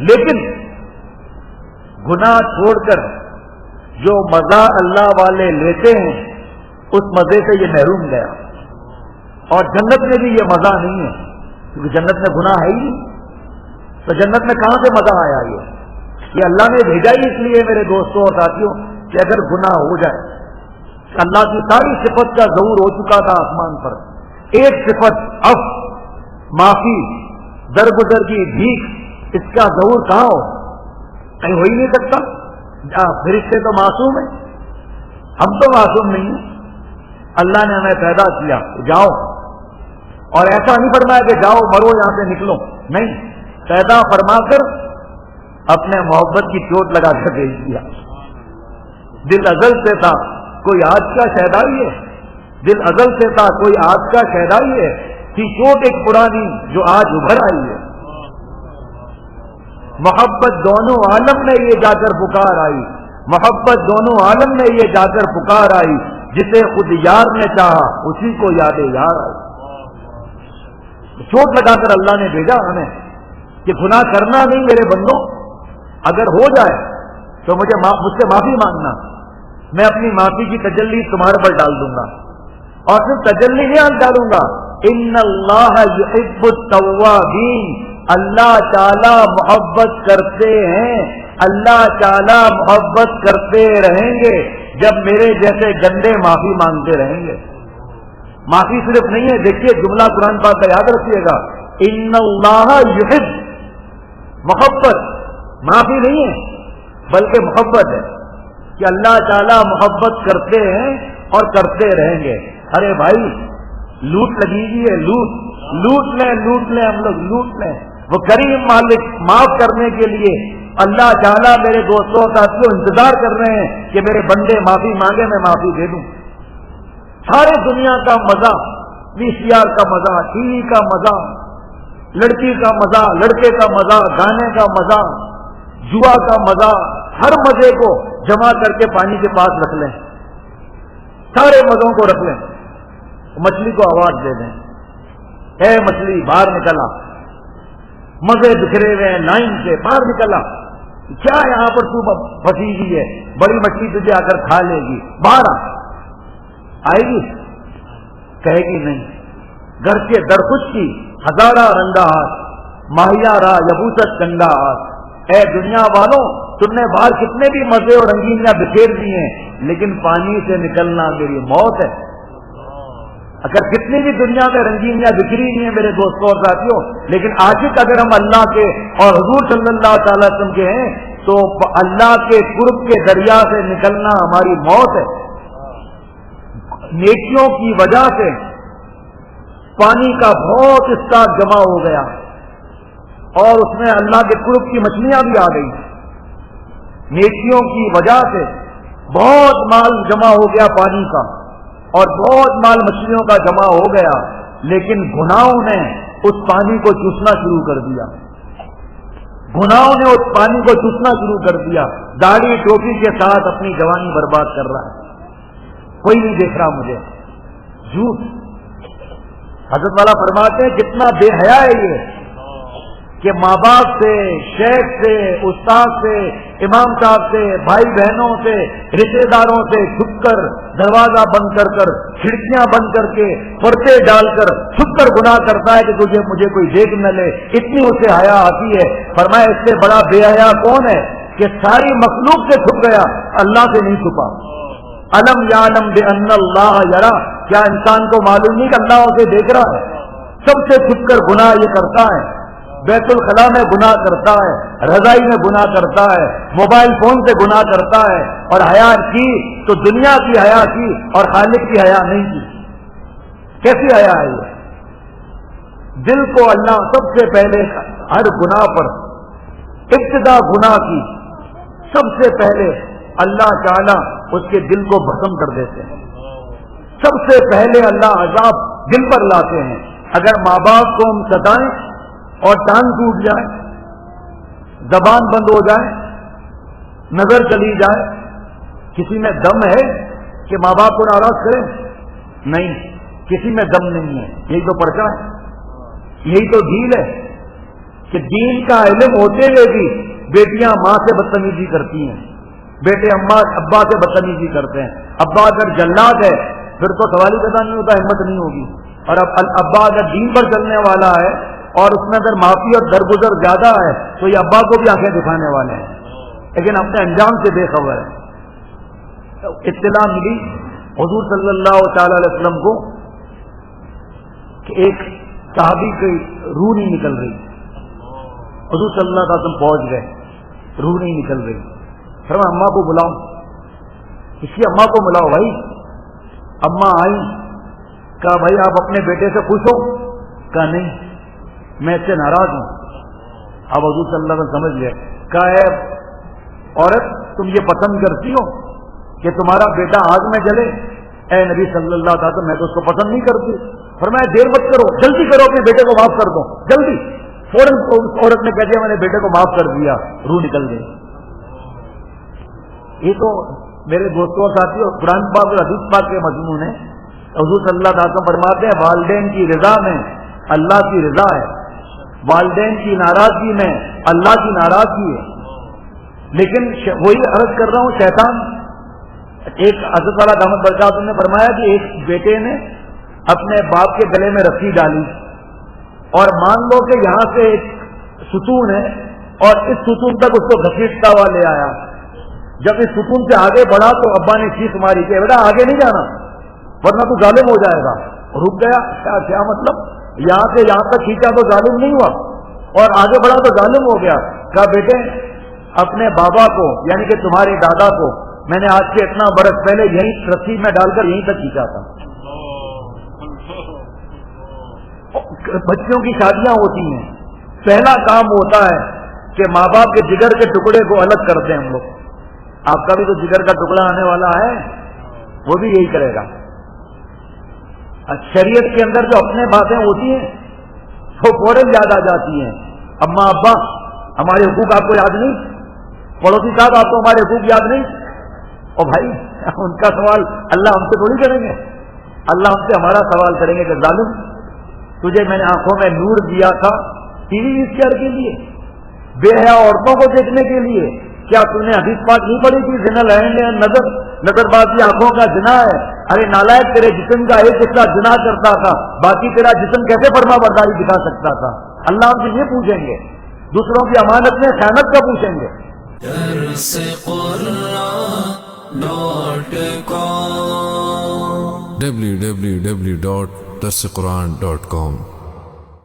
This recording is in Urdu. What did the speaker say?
لیکن گناہ چھوڑ کر جو مزہ اللہ والے لیتے ہیں اس مزے سے یہ محروم گیا. اور جنت میں بھی یہ مزہ نہیں ہے، کیونکہ جنت میں گناہ ہے ہی نہیں. تو جنت میں کہاں سے مزہ آیا؟ یہ اللہ نے بھیجا ہی اس لیے میرے دوستوں اور ساتھیوں کہ اگر گناہ ہو جائے، اللہ کی ساری صفت کا ظہور ہو چکا تھا آسمان پر، ایک صفت عفو، معافی، درگزر کی بھیک، اس کا ظہور کہاں ہو؟ کہیں ہو ہی نہیں سکتا. فرشتے تو معصوم ہیں، ہم تو معصوم نہیں ہیں. اللہ نے ہمیں پیدا کیا جاؤ، اور ایسا نہیں فرمایا کہ جاؤ مرو یہاں سے نکلو، نہیں، پیدا فرما کر اپنے محبت کی چوٹ لگا کر بھیج دیا. دل ازل سے تھا، کوئی آج کا شہدائی ہے. دل ازل سے تھا، کوئی آج کا شہدائی ہے. تھی چوٹ ایک پرانی جو آج ابھر آئی ہے. محبت دونوں عالم میں یہ جا کر پکار آئی، محبت دونوں عالم میں یہ جا کر پکار آئی. جسے خود یار نے چاہا اسی کو یاد یار آئی. چوٹ لگا کر اللہ نے بھیجا ہمیں کہ گناہ کرنا نہیں میرے بندوں، اگر ہو جائے تو مجھ سے معافی مانگنا، میں اپنی معافی کی تجلی تمہارے پر ڈال دوں گا. اور صرف تجلی نہیں ڈالوں گا، ان اللہ یحب التوابین، اللہ تعالی محبت کرتے ہیں، اللہ تعالی محبت کرتے رہیں گے جب میرے جیسے گندے معافی مانگتے رہیں گے. معافی صرف نہیں ہے، دیکھیے جملہ قرآن پاک کا یاد رکھیے گا، ان اللہ یحب، محبت، معافی نہیں ہے بلکہ محبت ہے کہ اللہ تعالی محبت کرتے ہیں اور کرتے رہیں گے. ارے بھائی لوٹ لگی ہوئی ہے، لوٹ لیں ہم لوگ لوٹ لیں. وہ کریم مالک معاف کرنے کے لیے اللہ تعالیٰ میرے دوستوں ساتھیوں انتظار کر رہے ہیں کہ میرے بندے معافی مانگے، میں معافی دے دوں. سارے دنیا کا مزہ، VCR کا مزہ، ٹی وی کا مزہ، لڑکی کا مزہ، لڑکے کا مزہ، گانے کا مزہ، جوا کا مزہ، ہر مزے کو جمع کر کے پانی کے پاس رکھ لیں، سارے مزوں کو رکھ لیں. مچھلی کو آواز دے دیں، اے مچھلی باہر نکلا، مزے بکھرے ہوئے ہیں لائن سے، باہر نکلا، کیا یہاں پر تو پھنسی ہوئی ہے، بڑی مچھلی تجھے آ کر کھا لے گی، باہر آئے گی؟ کہے گی نہیں. گھر کے درخت کی ہزارہ رنگا ہاتھ، ماہیا را یبوست گنگا ہاتھ. اے دنیا والوں، تم نے باہر کتنے بھی مزے اور رنگینیاں بکھیر دی ہیں، لیکن پانی سے نکلنا میری موت ہے. اگر کتنی بھی دنیا میں رنگینیاں بکھری ہوئی ہیں میرے دوستوں اور ساتھیوں، لیکن عاشق اگر ہم اللہ کے اور حضور صلی اللہ تعالی وسلم کے ہیں تو اللہ کے قرب کے دریا سے نکلنا ہماری موت ہے. نیکیوں کی وجہ سے پانی کا بہت حصہ جمع ہو گیا اور اس میں اللہ کے قرب کی مچھلیاں بھی آ گئی. نیکیوں کی وجہ سے بہت مال جمع ہو گیا پانی کا، اور بہت مال مچھلیوں کا جمع ہو گیا، لیکن گناہوں نے اس پانی کو چوسنا شروع کر دیا. گناہوں نے اس پانی کو چوسنا شروع کر دیا. داڑھی ٹوپی کے ساتھ اپنی جوانی برباد کر رہا ہے، کوئی نہیں دیکھ رہا مجھے. جھوٹ. حضرت والا فرماتے ہیں کتنا بے حیا ہے یہ کہ ماں باپ سے، شیخ سے، استاد سے، امام صاحب سے، بھائی بہنوں سے، رشتے داروں سے چھپ کر، دروازہ بند کر کر، کھڑکیاں بند کر کے، پردے ڈال کر چھپ کر گناہ کرتا ہے کہ مجھے کوئی دیکھ نہ لے. اتنی اسے حیا آتی ہے. فرمایا اس سے بڑا بے حیا کون ہے کہ ساری مخلوق سے چھپ گیا، اللہ سے نہیں چھپا. الم یعلم بان اللہ یرا، کیا انسان کو معلوم نہیں کہ اللہ اسے دیکھ رہا ہے؟ سب سے چھپ کر گناہ یہ کرتا ہے. بیت الخلاء میں گناہ کرتا ہے، رضائی میں گناہ کرتا ہے، موبائل فون سے گناہ کرتا ہے، اور حیا کی تو دنیا کی حیا کی اور خالق کی حیا نہیں کی. کیسی حیا ہے یہ؟ دل کو اللہ سب سے پہلے ہر گناہ پر ابتدا گناہ کی سب سے پہلے اللہ تعالیٰ اس کے دل کو بھسم کر دیتے ہیں. سب سے پہلے اللہ عذاب دل پر لاتے ہیں. اگر ماں باپ کو ہم ستائیں اور ٹانگ ٹوٹ جائے، زبان بند ہو جائے، نظر چلی جائے، کسی میں دم ہے کہ ماں باپ کو ناراض کریں؟ نہیں، کسی میں دم نہیں ہے. یہی تو پرچہ ہے، یہی تو ڈھیل ہے. کہ دین کا علم ہوتے ہوئے بھی بیٹیاں ماں سے بدتمیزی کرتی ہیں، بیٹے ابا سے بدتمیزی کرتے ہیں. ابا اگر جلاد ہے پھر تو سوال ہی پیدا نہیں ہوتا، ہمت نہیں ہوگی. اور اب ابا اگر دین پر چلنے والا ہے اور اس میں اگر معافی اور درگزر زیادہ ہے تو یہ ابا کو بھی آنکھیں دکھانے والے ہیں، لیکن اپنے انجام سے بے خبر ہے. اطلاع ملی حضور صلی اللہ تعالی علیہ وسلم کو کہ ایک صحابی کی روح نہیں نکل رہی. حضور صلی اللہ علیہ وسلم پہنچ گئے، روح نہیں نکل رہی. فرمایا اماں کو بلاؤ، اس کی اماں کو بلاؤ. بھائی اماں آئی، کہا بھائی آپ اپنے بیٹے سے خوش ہو؟ کہا نہیں، میں اس سے ناراض ہوں. اب حضور صلی اللہ علیہ وسلم سمجھ گئے. کہا ہے عورت تم یہ پسند کرتی ہو کہ تمہارا بیٹا آگ میں جلے؟ اے نبی صلی اللہ علیہ وسلم میں تو اس کو پسند نہیں کرتی. فرمایا دیر مت کرو، جلدی کرو، اپنے بیٹے کو معاف کر دو جلدی. فوراً عورت نے کہہ دیا میں نے بیٹے کو معاف کر دیا، روح نکل گئی. یہ تو میرے دوستوں اور ساتھیوں قرآن پاک اور حدیث پاک کے مضمون ہے. حضور صلی اللہ علیہ وسلم فرماتے ہیں والدین کی رضا میں اللہ کی رضا ہے، والدین کی ناراضگی میں اللہ کی ناراضگی ہے. لیکن وہی عرض کر رہا ہوں، شیطان ایک حضرت والا دامت برکات نے فرمایا کہ ایک بیٹے نے اپنے باپ کے گلے میں رسی ڈالی اور مان لو کہ یہاں سے ایک ستون ہے اور اس ستون تک اس کو گھسیٹتا ہوا لے آیا. جب اس ستون سے آگے بڑھا تو ابا نے چیخ ماری کہ بیٹا آگے نہیں جانا ورنہ تو ظالم ہو جائے گا. رک گیا. کیا مطلب؟ یہاں سے یہاں تک کھینچا تو ظالم نہیں ہوا اور آگے بڑھا تو ظالم ہو گیا. کہا بیٹے اپنے بابا کو یعنی کہ تمہارے دادا کو میں نے آج سے اتنا برس پہلے یہیں رسی میں ڈال کر یہیں تک کھینچا تھا. بچوں کی شادیاں ہوتی ہیں، پہلا کام ہوتا ہے کہ ماں باپ کے جگر کے ٹکڑے کو الگ کرتے ہیں ہم لوگ. آپ کا بھی تو جگر کا ٹکڑا آنے والا ہے، وہ بھی یہی کرے گا. شریعت کے اندر جو اپنے باتیں ہوتی ہیں وہ فوراً یاد آ جاتی ہیں. اماں ابا ہمارے حقوق آپ کو یاد نہیں؟ پڑوسی صاحب آپ کو ہمارے حقوق یاد نہیں؟ اور بھائی ان کا سوال اللہ ہم سے تھوڑی کریں گے، اللہ ہم سے ہمارا سوال کریں گے کہ ظالم تجھے میں نے آنکھوں میں نور دیا تھا ٹی وی اسکیئر کے لیے، بے حیا عورتوں کو دیکھنے کے لیے. کیا تم نے حدیث پاک نہیں پڑھی تھی زنا لہن نظر بازی آنکھوں کا زنا ہے؟ ارے نالائق تیرے جسم کا ایک حصہ زنا کرتا تھا، باقی تیرا جسم کیسے فرما برداری دکھا سکتا تھا؟ اللہ ہم سے یہ پوچھیں گے، دوسروں کی امانت میں خیانت کا پوچھیں گے. www.darsequran.com